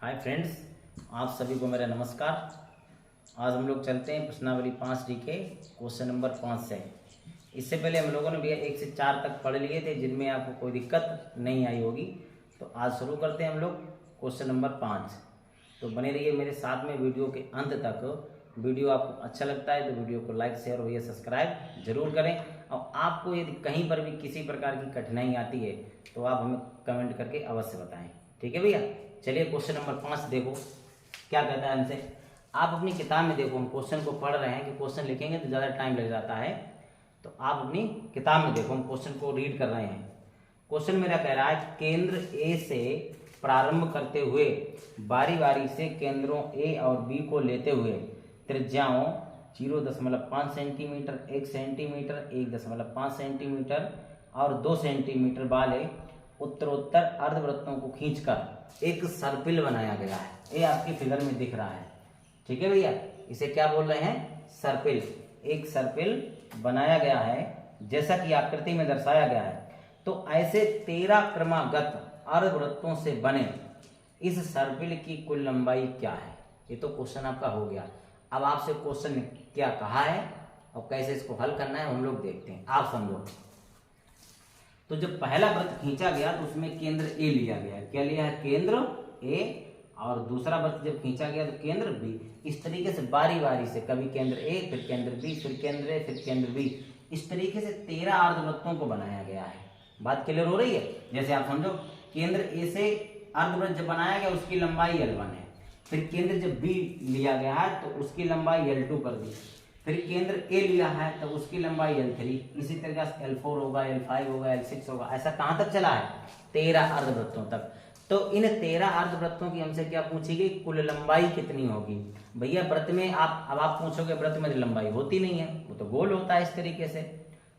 Hi friends, आप सभी को मेरा नमस्कार। आज हम लोग चलते हैं प्रश्नावली 5D के क्वेश्चन नंबर 5 से। इससे पहले हम लोगों ने भी 1 से 4 तक पढ़ लिए थे, जिनमें आपको कोई दिक्कत नहीं आई होगी। तो आज शुरू करते हैं हम लोग क्वेश्चन नंबर 5। तो बने रहिए मेरे साथ में वीडियो के अंत तक। वीडियो आपको अच्छा लगता है तो वीडियो को लाइक शेयर और सब्सक्राइब जरूर करें। और आपको यदि कहीं पर भी किसी प्रकार की कठिनाई आती है तो आप हमें कमेंट करके अवश्य बताएं। ठीक है भैया, चलिए क्वेश्चन नंबर 5 देखो क्या कहता है हमसे। आप अपनी किताब में देखो, हम क्वेश्चन को पढ़ रहे हैं कि क्वेश्चन लिखेंगे तो ज़्यादा टाइम लग जाता है, तो आप अपनी किताब में देखो, हम क्वेश्चन को रीड कर रहे हैं। क्वेश्चन मेरा कह रहा है केंद्र ए से प्रारंभ करते हुए बारी बारी से केंद्रों ए और बी को लेते हुए त्रिज्याओं 0.5 सेंटीमीटर, 1 सेंटीमीटर, 1.5 सेंटीमीटर और 2 सेंटीमीटर वाले उत्तरोत्तर अर्धवृत्तों को खींचकर एक सर्पिल बनाया गया है। ये आपकी फिगर में दिख रहा है। ठीक है भैया, इसे क्या बोल रहे हैं? सर्पिल। एक सर्पिल बनाया गया है जैसा कि आकृति में दर्शाया गया है। तो ऐसे 13 क्रमागत अर्धवृत्तों से बने इस सर्पिल की कुल लंबाई क्या है? ये तो क्वेश्चन आपका हो गया। अब आपसे क्वेश्चन क्या कहा है और कैसे इसको हल करना है हम लोग देखते हैं। आप समझो। तो जब पहला वृत्त खींचा गया तो उसमें केंद्र ए लिया गया। क्या लिया है? केंद्र ए। और दूसरा वृत्त जब खींचा गया तो केंद्र बी। इस तरीके से बारी बारी से कभी केंद्र ए, फिर केंद्र बी, फिर केंद्र ए, फिर केंद्र बी, इस तरीके से 13 अर्धवृत्तों को बनाया गया है। बात क्लियर हो रही है? जैसे आप समझो, केंद्र ए से अर्धवृत्त जब बनाया गया उसकी लंबाई L1 है। फिर केंद्र जब बी लिया गया है तो उसकी लंबाई L2 कर दी। फिर केंद्र ए लिया है तो उसकी लंबाई L3, इसी तरीके से L4 होगा, L5 होगा, L6 होगा। ऐसा कहां तक चला है? 13 अर्धवृत्तों तक। तो इन 13 अर्धवृत्तों की हमसे क्या पूछी गई? कुल लंबाई कितनी होगी? भैया वृत्त में आप पूछोगे, वृत्त में लंबाई होती नहीं है, वो तो गोल होता है इस तरीके से।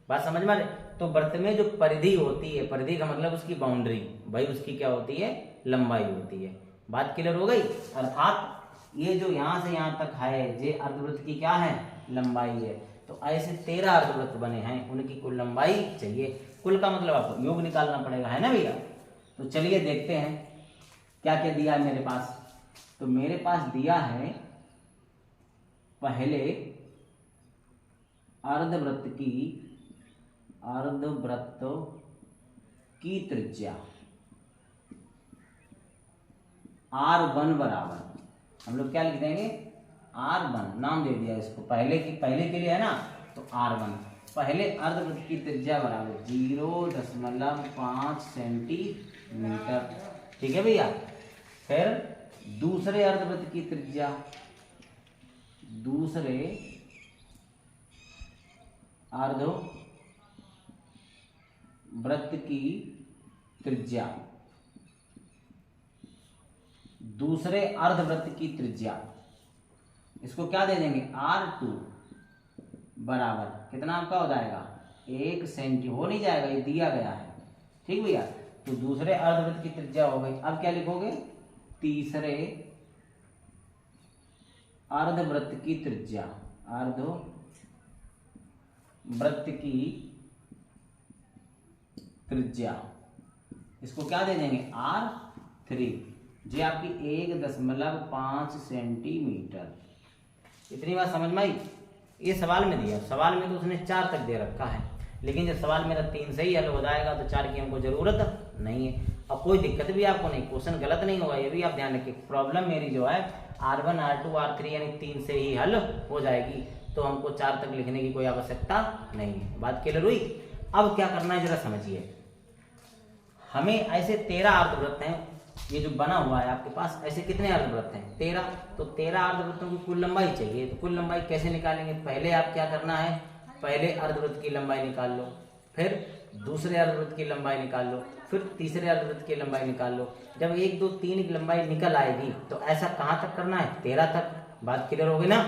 बात समझ में? तो वृत्त में जो परिधि होती है, परिधि का मतलब उसकी बाउंड्री, भाई उसकी क्या होती है? लंबाई होती है। बात क्लियर हो गई? अर्थात ये जो यहां से यहां तक है, ये अर्धवृत्त की क्या है? लंबाई है। तो ऐसे 13 अर्धवृत्त बने हैं, उनकी कुल लंबाई चाहिए। कुल का मतलब आपको योग निकालना पड़ेगा, है ना भैया? तो चलिए देखते हैं क्या क्या दिया है मेरे पास। तो मेरे पास दिया है पहले अर्धवृत्त की त्रिज्या R1 बराबर, हम लोग क्या लिख देंगे? R1 नाम दे दिया इसको, पहले के लिए है ना, तो R1। पहले अर्धवृत्त की त्रिज्या बराबर 0.5 सेंटीमीटर। ठीक है भैया। फिर दूसरे अर्धवृत्त की त्रिज्या, दूसरे अर्धवृत्त की त्रिज्या, दूसरे अर्धवृत्त की त्रिज्या, इसको क्या दे देंगे? R2 बराबर कितना आपका हो जाएगा? 1 सेंटी। हो नहीं जाएगा, ये दिया गया है। ठीक भैया। तो दूसरे अर्धवृत्त की त्रिज्या हो गई। अब क्या लिखोगे? तीसरे अर्धवृत्त की त्रिज्या, अर्धवृत्त की त्रिज्या, इसको क्या दे देंगे? R3, जो आपकी 1.5 सेंटीमीटर। इतनी बात समझ में आई? ये सवाल में दिया, सवाल में तो उसने 4 तक दे रखा है, लेकिन जब सवाल मेरा 3 से ही हल हो जाएगा तो 4 की हमको जरूरत नहीं है। अब कोई दिक्कत भी आपको नहीं, क्वेश्चन गलत नहीं होगा, ये भी आप ध्यान रखिए। प्रॉब्लम मेरी जो है R1, R2, R3 यानी 3 से ही हल हो जाएगी, तो हमको 4 तक लिखने की कोई आवश्यकता नहीं है। बात क्लियर हुई? अब क्या करना है जरा समझिए। हमें ऐसे 13 अर्धवृत्त हैं, ये जो बना हुआ है आपके पास, ऐसे कितने अर्धवृत्त हैं? 13। तो 13 अर्धवृत्तों की कुल लंबाई चाहिए। तो कुल लंबाई कैसे निकालेंगे? पहले आप क्या करना है? पहले अर्धवृत्त की लंबाई निकाल लो, फिर दूसरे अर्धवृत्त की लंबाई निकाल लो, फिर तीसरे अर्धवृत्त की लंबाई निकाल लो। जब 1, 2, 3 की लंबाई निकल आएगी तो ऐसा कहां तक करना है? 13 तक। बात क्लियर हो गई ना?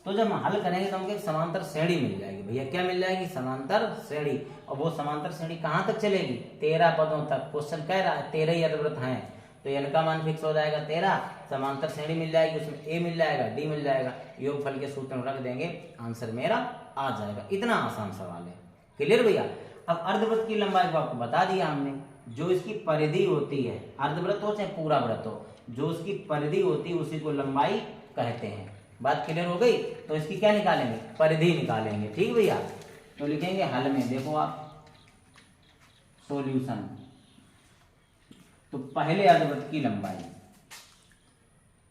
तो जब हम हल करेंगे तो हमको एक समांतर श्रेणी मिल जाएगी। भैया क्या मिल जाएगी? समांतर श्रेणी। और वो समांतर श्रेणी कहां तक चलेगी? 13 पदों तक। क्वेश्चन कह रहा है 13 ही अर्धवृत्त हैं, तो n का मान फिक्स हो जाएगा 13। समांतर श्रेणी मिल जाएगी, उसमें a मिल जाएगा, d मिल जाएगा, योगफल के सूत्र में रख देंगे, आंसर मेरा आ जाएगा। इतना आसान सवाल है। क्लियर भैया? अब अर्धवृत्त की लंबाई को आपको बता दिया हमने, जो इसकी परिधि होती है, अर्धवृत्त हो चाहे पूरा वृत्त हो, जो उसकी परिधि होती है उसी को लंबाई कहते हैं। बात क्लियर हो गई? तो इसकी क्या निकालेंगे? परिधि निकालेंगे। ठीक भैया, तो लिखेंगे हल में, देखो आप सॉल्यूशन। तो पहले अर्धवृत्त की लंबाई,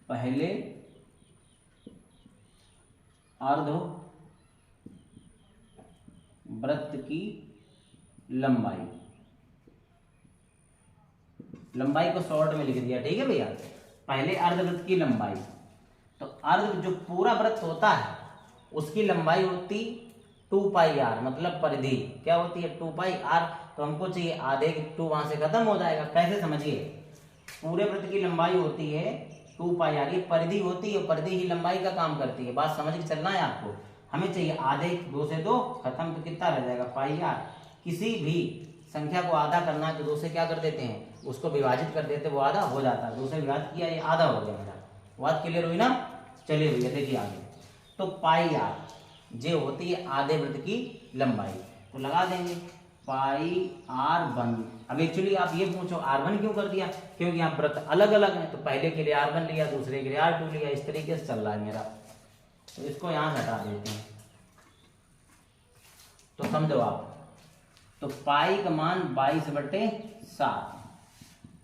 पहले अर्धवृत्त की लंबाई, लंबाई को शॉर्ट में लिख दिया। ठीक है भैया, पहले अर्धवृत्त की लंबाई, तो अर्ध जो पूरा वृत्त होता है उसकी लंबाई होती 2πr, मतलब परिधि क्या होती है? 2πr। तो हमको चाहिए आधे, 2 वहां से खत्म हो जाएगा। कैसे समझिए, पूरे वृत्त की लंबाई होती है 2πr, ये परिधि होती है, परिधि ही लंबाई का काम करती है। बात समझ के चलना है आपको। हमें चाहिए आधे, 2 से 2 खत्म, तो कितना रह जाएगा? πr। किसी भी संख्या को आधा करना है तो 2 से क्या कर देते हैं? उसको विभाजित कर देते, वो आधा हो जाता है। 2 से विभाजित किया, ये आधा हो गया मेरा। बात क्लियर हुई ना? चलिए भैया देखिए आगे। तो πr जे होती है आधे वृत्त की लंबाई, तो लगा देंगे πr1। अब एक्चुअली आप ये पूछो r1 क्यों कर दिया? क्योंकि यहाँ वृत्त अलग अलग है, तो पहले के लिए r1 लिया, दूसरे के लिए r2 लिया, इस तरीके से चल रहा है मेरा। तो इसको यहाँ से हटा देते हैं। तो समझो आप, तो पाई का मान 22/7,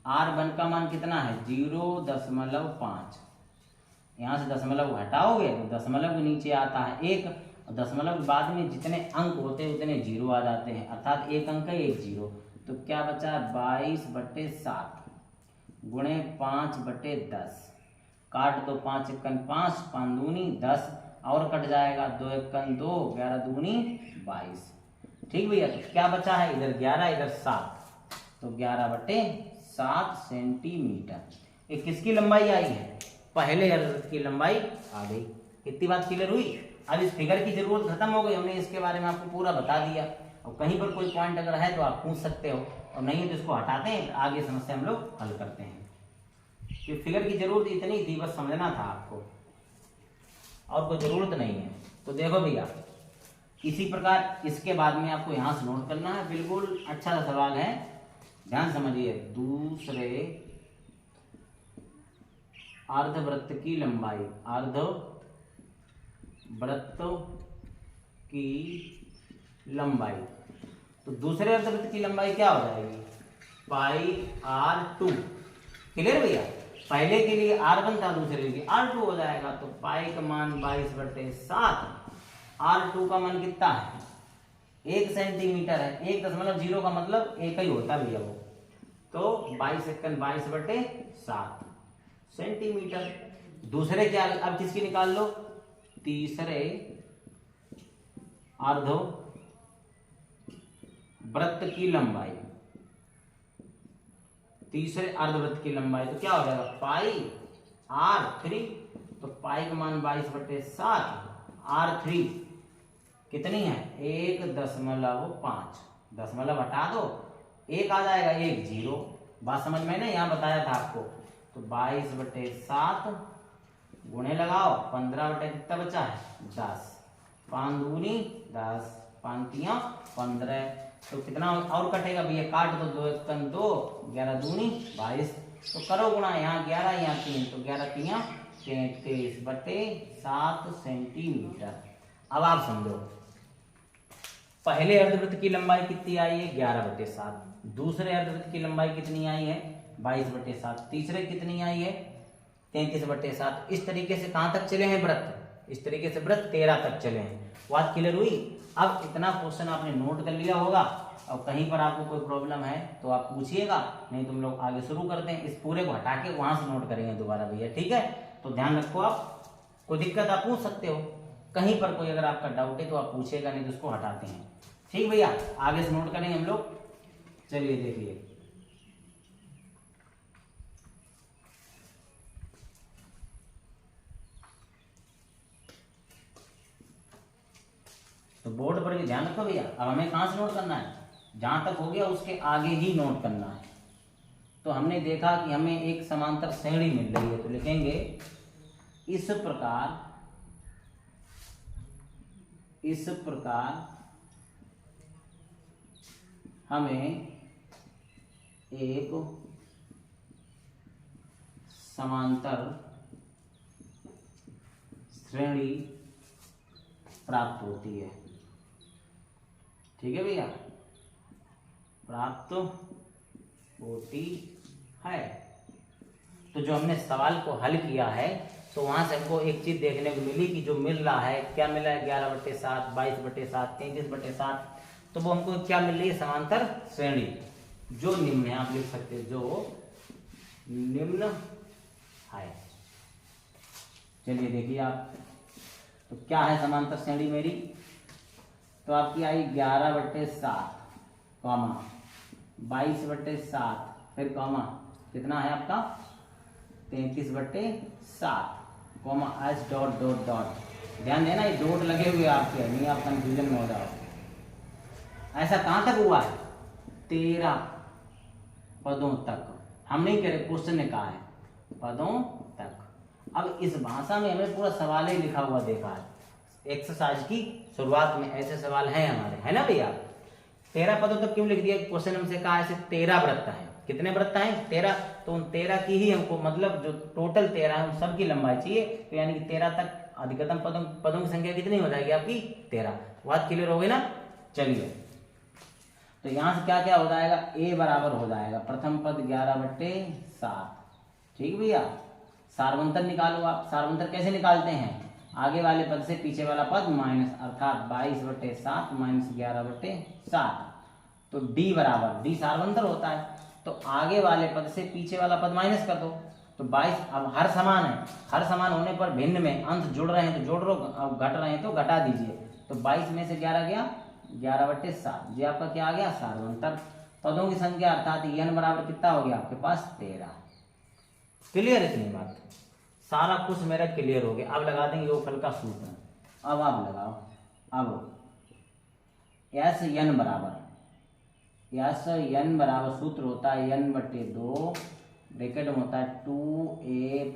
r1 का मान कितना है? 0.5। यहाँ से दशमलव हटाओगे तो दशमलव के नीचे आता है 1, और दशमलव के बाद में जितने अंक होते हैं उतने जीरो आ जाते हैं, अर्थात 1 अंक है 1 जीरो। तो क्या बचा? 22/7 गुणे 5/10, काट दो 5 एकन 5, 5 दूनी 10, और कट जाएगा 2 एकन 2, 11 दूनी 22। ठीक भैया, तो क्या बचा है? इधर 11 इधर 7, तो 11/7 सेंटीमीटर। ये किसकी लंबाई आई है? पहले अर्धवृत्त की लंबाई आ गई। कितनी बात क्लियर हुई? अब इस फिगर की जरूरत खत्म हो गई, हमने इसके बारे में आपको पूरा बता दिया। और कहीं पर कोई पॉइंट अगर है तो आप पूछ सकते हो, और नहीं तो इसको हटाते हैं, आगे समस्या हम लोग हल करते हैं। कि फिगर की जरूरत इतनी थी, बस समझना था आपको, और कोई जरूरत नहीं है। तो देखो भैया, इसी प्रकार इसके बाद में आपको यहां से नोट करना है। बिल्कुल अच्छा सा सवाल है, ध्यान समझिए। दूसरे अर्धवृत्त की लंबाई, अर्धवृत्त की लंबाई, तो दूसरे अर्धवृत्त की लंबाई क्या हो जाएगी? πr2। क्लियर भैया? पहले के लिए r1 था, दूसरे के लिए r2 हो जाएगा। तो पाई का मान 22/7, r2 का मान कितना है? 1 सेंटीमीटर है। 1.0 का मतलब 1 ही होता भैया वो, तो 22 एकन 22/7 सेंटीमीटर। दूसरे क्या? अब किसकी निकाल लो? तीसरे अर्धवृत्त की लंबाई, तीसरे अर्धवृत्त की लंबाई, तो क्या हो जाएगा? πr3। तो पाई का मान 22/7, r3 कितनी है? 1.5, दशमलव हटा दो 1 आ जाएगा, 1 0। बात समझ में ना? यहाँ बताया था आपको। तो 22/7 गुणे लगाओ 15 कितना बचा है? 10, 5 दूनी 10, 5 तिया 15। तो कितना और कटेगा भैया? काट दो 2 एकन 2, 11 दूनी 22। तो करो गुणा, यहाँ 11 यहाँ 3, तो 11 तिया 33/7 सेंटीमीटर। अब आप समझो, पहले अर्धवृत्त की लंबाई कितनी आई है? 11/7। दूसरे अर्धवृत्त की लंबाई कितनी आई है? 22/7। तीसरे कितनी आई है? 33/7। इस तरीके से कहां तक चले हैं वृत्त? इस तरीके से वृत्त 13 तक चले हैं। बात क्लियर हुई? अब इतना क्वेश्चन आपने नोट कर लिया होगा, और कहीं पर आपको कोई प्रॉब्लम है तो आप पूछिएगा, नहीं तो हम लोग आगे शुरू करते हैं। इस पूरे को हटा के वहां से नोट करेंगे दोबारा भैया, ठीक है? तो ध्यान रखो, आप कोई दिक्कत आप पूछ सकते हो, कहीं पर कोई अगर आपका डाउट है तो आप पूछेगा, नहीं तो उसको हटाते हैं। ठीक भैया, आगे से नोट करेंगे हम लोग। चलिए देखिए, तो बोर्ड पर भी ध्यान रखो भैया। अब हमें कहां से नोट करना है? जहां तक हो गया उसके आगे ही नोट करना है। तो हमने देखा कि हमें एक समांतर श्रेणी मिल रही है, तो लिखेंगे इस प्रकार हमें एक समांतर श्रेणी प्राप्त होती है। ठीक है भैया, प्राप्त होती है। तो जो हमने सवाल को हल किया है तो वहां से हमको एक चीज देखने को मिली कि जो मिल रहा है, क्या मिला है, 11/7, 22/7, 33/7। तो वो हमको क्या मिल रही है, समांतर श्रेणी जो निम्न है। आप लिख सकते हैं जो निम्न है। चलिए देखिए आप, तो क्या है समांतर श्रेणी मेरी, तो आपकी आई 11/7 कॉमा 22/7 फिर कॉमा कितना है आपका 33/7 comma S dot dot dot. ध्यान देना ये डॉट लगे हुए आपके, नहीं आप कंफ्यूजन में हो जाओ। ऐसा कहां तक हुआ है, 13 पदों तक। हम नहीं कह रहे, क्वेश्चन ने कहा है पदों तक। अब इस भाषा में हमें पूरा सवाल ही लिखा हुआ देखा है। एक्सरसाइज की शुरुआत में ऐसे सवाल हैं हमारे, है ना भैया। 13 पदों तक क्यों लिख दिया, क्वेश्चन हमसे कहा ऐसे 13 वृत्त हैं। कितने वृत्त हैं, 13। तो उन 13 की ही हमको, मतलब जो टोटल 13 है उन सब की लंबाई चाहिए। तो यानी कि 13 तक अधिकतम पदों की संख्या कितनी हो जाएगी आपकी, 13। बात क्लियर हो गई ना। चलिए, तो यहां से क्या क्या हो जाएगा, ए बराबर हो जाएगा प्रथम पद 11/7। ठीक भैया, सार्वंतर निकालो आप। सार्वंतर कैसे निकालते हैं, आगे वाले पद से पीछे वाला पद माइनस, अर्थात 22/7 माइनस 11/7। तो डी बराबर, डी सार्वंतर होता है तो आगे वाले पद से पीछे वाला पद माइनस कर दो। तो 22, अब हर समान है, हर समान होने पर भिन्न में अंश जुड़ रहे हैं तो जोड़ लो, अब घट रहे हैं तो घटा दीजिए। तो 22 में से 11 गया 11/7। ये आपका क्या आ गया, सार्वंतर। पदों की संख्या अर्थात n बराबर कितना हो गया आपके पास, 13। क्लियर इतनी बात, सारा कुछ मेरा क्लियर हो गया। अब लगा देंगे योगफल का सूत्र। अब आप लगाओ, अब यस n बराबर, यस n बराबर सूत्र होता है n/2 ब्रैकेट में होता है 2a +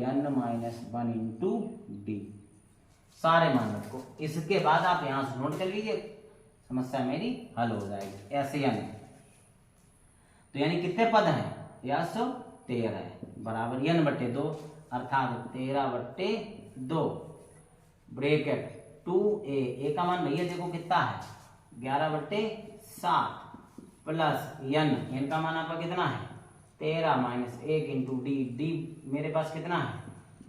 n-1 इंटू डी। सारे मान रखो, इसके बाद आप यहां से नोट कर लीजिए, समस्या मेरी हल हो जाएगी। ऐसे n तो यानी कितने पद हैं, यस 13 है बराबर n/2 अर्थात 13/2 ब्रैकेट 2a, ए का मान भैया देखो कितना है 11/7 प्लस n का मान आपका कितना है 13 माइनस 1 इंटू डी। डी मेरे पास कितना है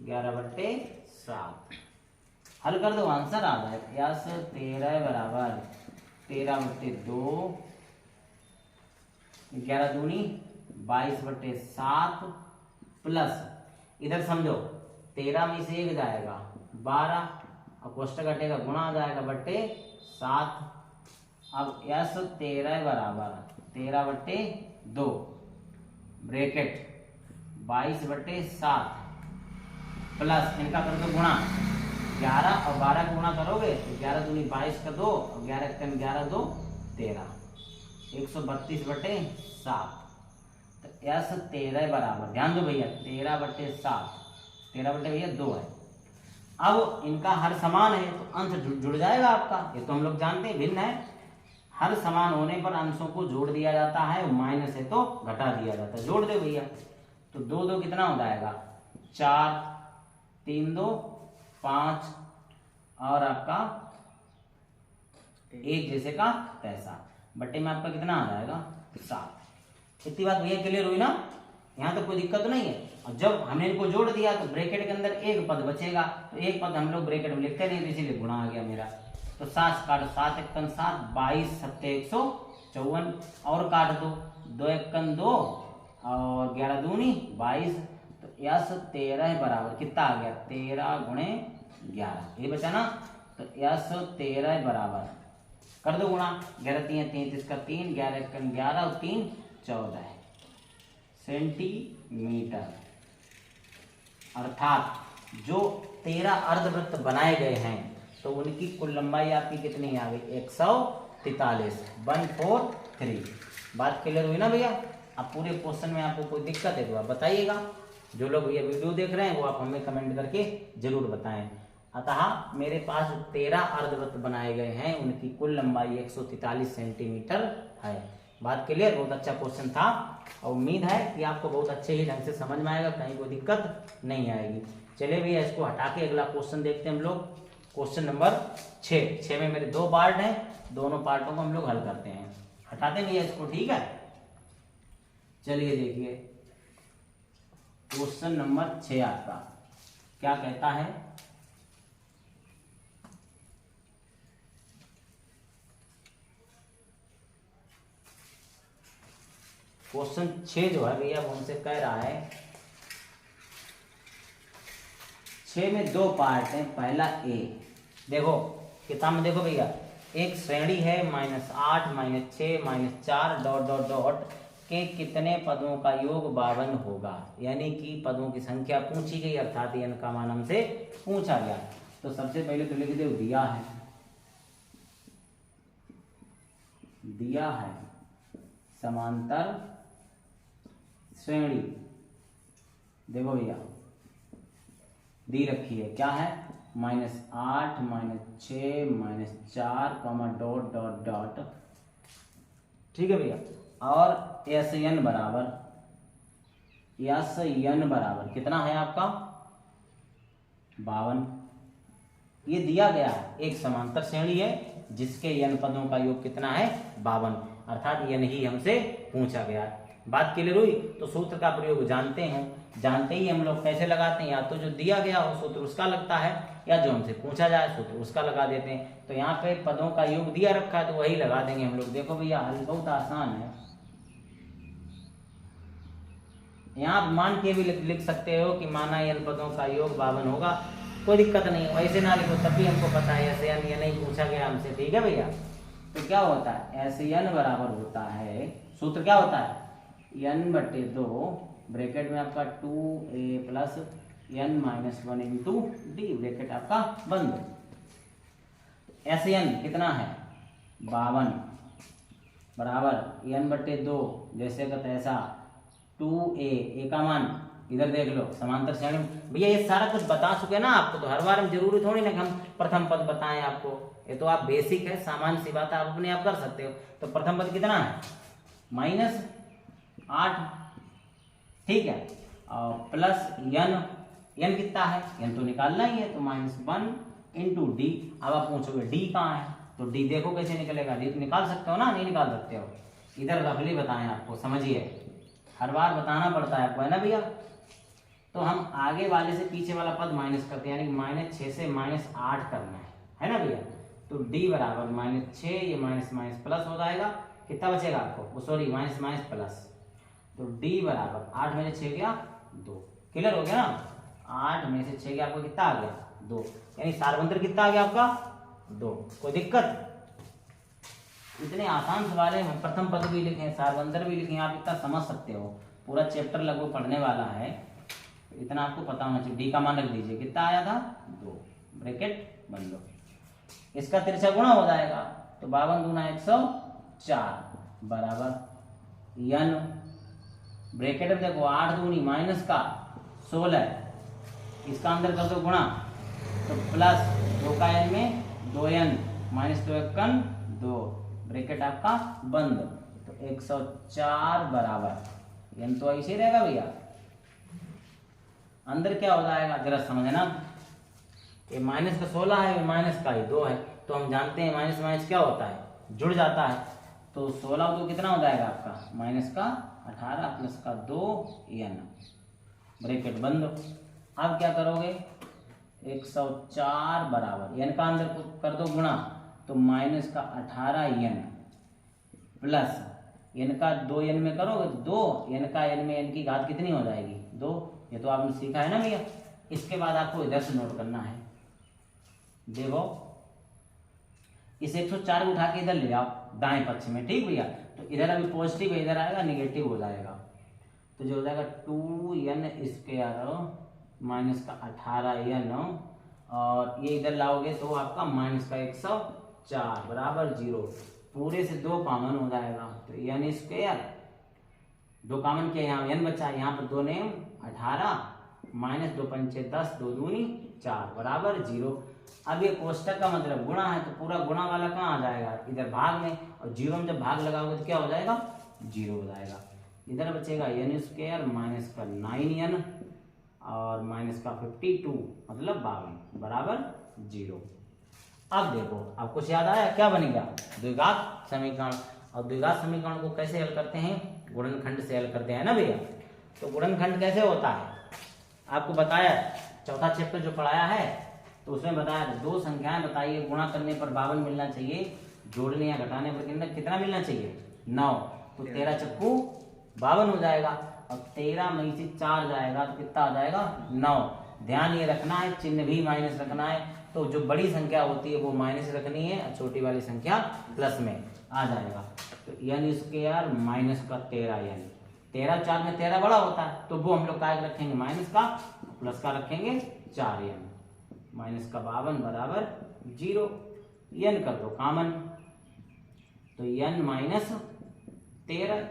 11/7। हल कर दो, आंसर आ जाए यस 13 बराबर 13/2, 11 दूनी 22/7 प्लस, इधर समझो 13 में से 1 जाएगा 12 और कोष्टक घटेगा गुणा आ जाएगा /7। अब यस 13 बराबर 13/2 ब्रैकेट 22/7 प्लस इनका कर दो गुणा 11 और 12 का गुणा करोगे तो 11 दूनी 22 का 2 और 11 का 11 2 13 132/7। तो यस 13 बराबर, ध्यान दो भैया 13/7, 13/2 है। अब इनका हर समान है तो अंश जुड़ जाएगा आपका, ये तो हम लोग जानते हैं। भिन्न है, हर समान होने पर अंशों को जोड़ दिया जाता है, माइनस है तो घटा दिया जाता है। जोड़ दो भैया, तो 2 2 कितना हो जाएगा 4, 3 2 5 और आपका 1 जैसे का पैसा बट्टे में आपका कितना आ जाएगा 7। इतनी बात भैया क्लियर हुई ना, यहाँ तो कोई दिक्कत तो नहीं है। और जब हमने इनको जोड़ दिया तो ब्रैकेट के अंदर एक पद बचेगा, तो एक पद हम लोग ब्रैकेट में लिखते नहीं, इसीलिए गुणा आ गया मेरा। तो 7 काटो, 7 × 7 22 7 154 और काट दो 2 × 2 और 11 दूनी 22। तो यस 13 बराबर कितना आ गया 13 × 11, ये बचा ना। तो यस 13 बराबर कर दो गुणा, 11 3 33 का 3, 11 × 11 और 3 14 सेंटीमीटर। अर्थात जो 13 अर्धवृत्त बनाए गए हैं तो उनकी कुल लंबाई आपकी कितनी आ गई 143, 143। बात क्लियर हुई ना भैया। अब पूरे क्वेश्चन में आपको कोई दिक्कत है तो आप बताइएगा। जो लोग भैया वीडियो देख रहे हैं वो आप हमें कमेंट करके जरूर बताएं। अतः मेरे पास 13 अर्धवृत्त बनाए गए हैं, उनकी कुल लंबाई 143 सेंटीमीटर है। बात क्लियर? बहुत अच्छा क्वेश्चन था और उम्मीद है कि आपको बहुत अच्छे ही ढंग से समझ में आएगा, कहीं कोई दिक्कत नहीं आएगी। चलिए भैया इसको हटा के अगला क्वेश्चन देखते हैं हम लोग। क्वेश्चन नंबर 6 में मेरे 2 पार्ट हैं, दोनों पार्टों को हम लोग हल करते हैं। हटाते हैं भैया इसको, ठीक है? चलिए देखिए क्वेश्चन नंबर 6 आपका क्या कहता है। क्वेश्चन 6 जो है भैया वो हमसे कह रहा है, 6 में 2 पार्ट हैं। पहला ए, देखो किताब में देखो भैया, एक श्रेणी है -8 -6 -4 डॉट डॉट डॉट के कितने पदों का योग 52 होगा। यानी कि पदों की संख्या पूछी गई, अर्थात n का मान हमसे पूछा गया। तो सबसे पहले तो लिख दो दिया है समांतर श्रेणी। देखो भैया दी रखी है, क्या है? -8 -6 -4 डॉट डॉट डॉट, ठीक है भैया। और SN बराबर कितना है आपका? 52। ये दिया गया है, एक समांतर श्रेणी है जिसके n पदों का योग कितना है? 52, अर्थात n ही हमसे पूछा गया है। बात क्लियर हुई? तो सूत्र का प्रयोग जानते ही हम लोग कैसे लगाते हैं, या तो जो दिया गया हो सूत्र उसका लगता है, या जो हमसे पूछा जाए सूत्र उसका लगा देते हैं। तो यहाँ पे पदों का योग दिया रखा है तो वही लगा देंगे हम लोग। देखो भैया हल बहुत आसान है, यहाँ आप मान के भी लिख सकते हो कि माना n पदों का योग 52 होगा, कोई दिक्कत नहीं। ऐसे ना लिखो तब भी हमको पता है ऐसे n ये नहीं पूछा गया हमसे, ठीक है भैया? तो क्या होता है? SN बराबर होता है, सूत्र क्या होता है? n/2 ब्रैकेट में आपका 2a plus n - 1 into D, bracket आपका बंद। SN कितना है? 52 बराबर n/2 जैसे का तैसा 2a का मान इधर देख लो समांतर श्रेणी। भैया ये सारा कुछ बता चुके ना आपको, तो हर बार हम जरूरी थोड़ी ना कि हम प्रथम पद बताएं आपको, ये तो आप बेसिक है, सामान्य सी बात है, आप अपने आप कर सकते हो। तो प्रथम पद कितना है? -8, ठीक है, और प्लस n कितना है? n तो निकालना ही है, तो -1 इंटू डी। अब आप पूछोगे डी कहाँ है, तो डी देखो कैसे निकलेगा, डी तो निकाल सकते हो ना? नहीं निकाल सकते हो? इधर रफली बताएं आपको, समझिए हर बार बताना पड़ता है आपको, है ना भैया? तो हम आगे वाले से पीछे वाला पद माइनस करते हैं, यानी -6 से -8 करना है ना भैया? तो d बराबर -6, ये माइनस प्लस हो जाएगा, कितना बचेगा आपको? Sorry minus plus. तो d बराबर 8 में से 6 गया 2, क्लियर हो गया ना? 8 में से 6 गया, आपको कितना आ गया? 2, यानी सारवंतर कितना आ गया आपका? 2। कोई दिक्कत? इतने आसान सवाल है, हम प्रथम पद भी लिखे, सारवंतर भी लिखे, आप इतना समझ सकते हो। पूरा चैप्टर लगभग पढ़ने वाला है, इतना आपको पता होना चाहिए। डी का मान रख दीजिए, कितना आया था? 2, ब्रैकेट बंद लो। इसका तिरछा गुणा हो जाएगा, तो 52 दूना 104 बराबर n, ब्रैकेट में देखो 8 दूनी माइनस का 16, इसका अंदर कर दो गुणा, तो प्लस 2 का n में 2n -2 1 2, ब्रैकेट आपका बंद। तो 104 बराबर n तो ऐसे ही रहेगा भैया, अंदर क्या हो जाएगा जरा समझना। ये माइनस का 16 है, ये माइनस का ही 2 है, तो हम जानते हैं माइनस माइनस क्या होता है? जुड़ जाता है। तो 16 तो कितना हो जाएगा आपका? -18 प्लस का 2n, ब्रैकेट बंद। अब क्या करोगे? 104 बराबर n का अंदर कर दो गुणा, तो -18n प्लस n का 2n में करोगे तो 2, n का n में n की घात कितनी हो जाएगी? 2। ये तो आपने सीखा है ना भैया? इसके बाद आपको इधर से नोट करना है, देखो इस 104 को उठा के इधर ले जाओ दाएं पक्ष में, ठीक भैया? तो इधर अभी पॉजिटिव है, इधर आएगा नेगेटिव हो जाएगा, तो जो हो जाएगा 2n² माइनस का 18n, और ये इधर लाओगे तो आपका माइनस का 104 बराबर 0, पूरे से 2 कॉमन हो जाएगा, तो n², 2 कॉमन किया, यहाँ n बचा, यहाँ पर 2 ने 18 -2 पंचे 10, 2 दूनी 4 बराबर 0। अब ये कोष्टक का मतलब गुणा है, तो पूरा गुणा वाला कहाँ आ जाएगा? इधर भाग में, और 0 में जब भाग लगाओगे तो क्या हो जाएगा? जीरो हो जाएगा। इधर बचेगा n स्क्वायर माइनस का 9n और माइनस का 52 मतलब 52 बराबर जीरो। अब देखो, अब कुछ याद आया क्या बन गया? द्विघात समीकरण। और द्विघात समीकरण को कैसे हल करते हैं? गुणनखंड से हल करते हैं ना भैया। तो गुणनखंड कैसे होता है आपको बताया, चौथा चैप्टर जो पढ़ाया है तो उसमें बताया दो संख्याएं बताइए, गुणा करने पर 52 मिलना चाहिए, जोड़ने या घटाने पर कितना मिलना चाहिए? 9। तो 13 चक्कू 52 हो जाएगा। और 13 में से 4 जाएगा तो कितना आ जाएगा? 9। ध्यान ये रखना है, चिन्ह भी माइनस रखना है। तो जो बड़ी संख्या होती है वो माइनस रखनी है और छोटी वाली संख्या प्लस में आ जाएगा। तो n स्क्वायर माइनस का 13n, 13 4 में 13 बड़ा होता है तो वो हम लोग क्या रखेंगे? माइनस का, प्लस का रखेंगे 4n, माइनस का 52 बराबर जीरो। n कर दो कॉमन, तो n माइनस 13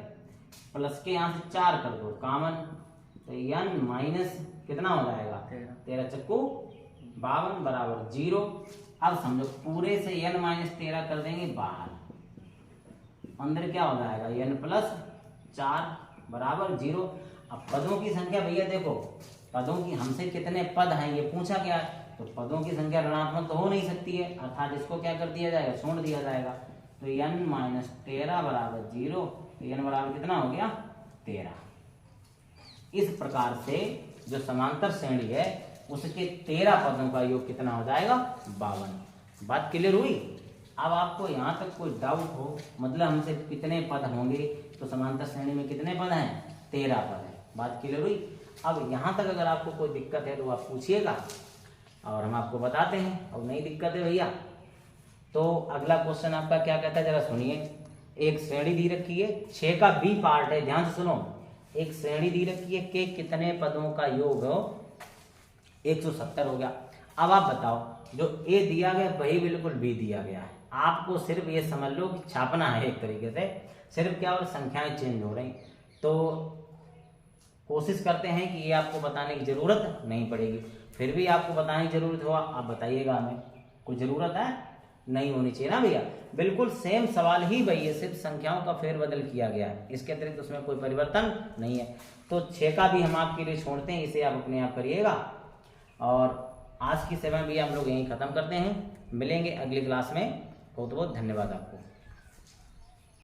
प्लस के यहाँ से 4 कर दो कॉमन, तो n माइनस कितना हो जाएगा? 13 चक्कू 52 बराबर जीरो। अब समझो पूरे से n माइनस 13 कर देंगे बाहर, अंदर क्या हो जाएगा? n प्लस 4 बराबर जीरो। अब पदों की संख्या भैया देखो, पदों की हमसे कितने पद हैं ये पूछा गया है, तो पदों की संख्या ऋणात्मक तो हो नहीं सकती है, अर्थात इसको क्या कर दिया जाएगा? छोड़ दिया जाएगा। तो n माइनस 13 बराबर जीरो, तो n बराबर कितना हो गया? 13। इस प्रकार से जो समांतर श्रेणी है उसके 13 पदों का योग कितना हो जाएगा? 52। बात क्लियर हुई? अब आपको यहाँ तक कोई डाउट हो, मतलब हमसे कितने पद होंगे, तो समांतर श्रेणी में कितने पद हैं? 13 पद है। बात क्लियर हुई? अब यहाँ तक अगर आपको कोई दिक्कत है तो आप पूछिएगा और हम आपको बताते हैं। और नहीं दिक्कत है भैया तो अगला क्वेश्चन आपका क्या कहता है जरा सुनिए। एक श्रेणी दी रखी है, 6 का बी पार्ट है, ध्यान से सुनो। एक श्रेणी दी रखी है के कितने पदों का योग हो? 170 हो गया। अब आप बताओ, जो ए दिया गया वही बिल्कुल बी दिया गया है, आपको सिर्फ ये समझ लो कि छापना है एक तरीके से, सिर्फ क्या और संख्याएं चेंज हो रही। तो कोशिश करते हैं कि ये आपको बताने की जरूरत नहीं पड़ेगी, फिर भी आपको बताने की जरूरत हो आप बताइएगा, हमें कोई जरूरत है नहीं होनी चाहिए ना भैया। बिल्कुल सेम सवाल ही भैया, सिर्फ संख्याओं का फेरबदल किया गया है, इसके अतिरिक्त उसमें कोई परिवर्तन नहीं है। तो 6 का भी हम आपके लिए छोड़ते हैं, इसे आप अपने आप करिएगा। और आज की सेवा भी हम लोग यहीं खत्म करते हैं, मिलेंगे अगली क्लास में। बहुत बहुत धन्यवाद आपको।